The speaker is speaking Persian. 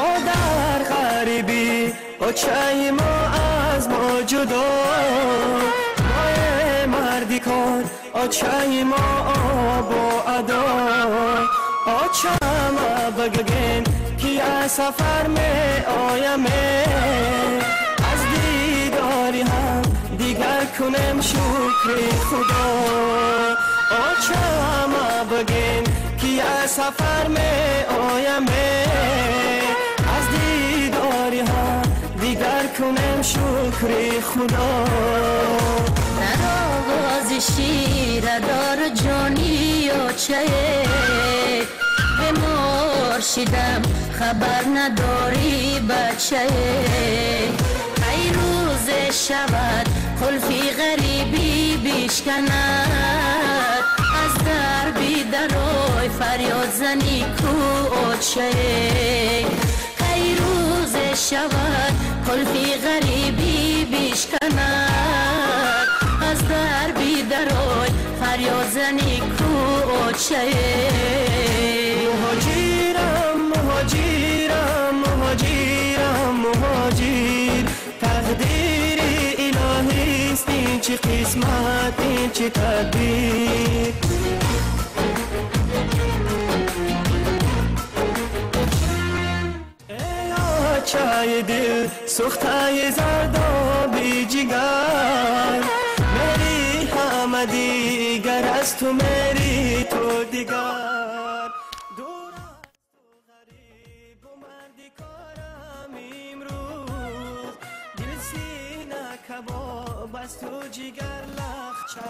ما در غریبی اوچه ما از ما جدا ما مردی کن اوچه ما با ادا اوچه ما بگگین کی از سفر می آیم از دیداری هم دیگر کنم شکر خدا اوچه ما بگین کی از سفر می آیم از دیداری ها دیگر کنم شکر خدا در آغاز شیر دار جانی اوچه به مرشدم خبر نداری بچه ای روز شود خلفی غریبی بیشکند از در بی دروی فریاد زنی کو اوچه ای روز شود خلفی غریبی بیشکند از در بی دروی فریاد زنی کو اوچه مهاجرم مهاجرم مهاجرم مهاجر تقدیر الهی است این چه قسمت این چه تدبیر ای آچه دل سخته زردابی جگر میری همه دیگر از تو میری تو دیگر دور از تو غریب و مردی کارم امروز دل سینه کباب از تو جگر لخچه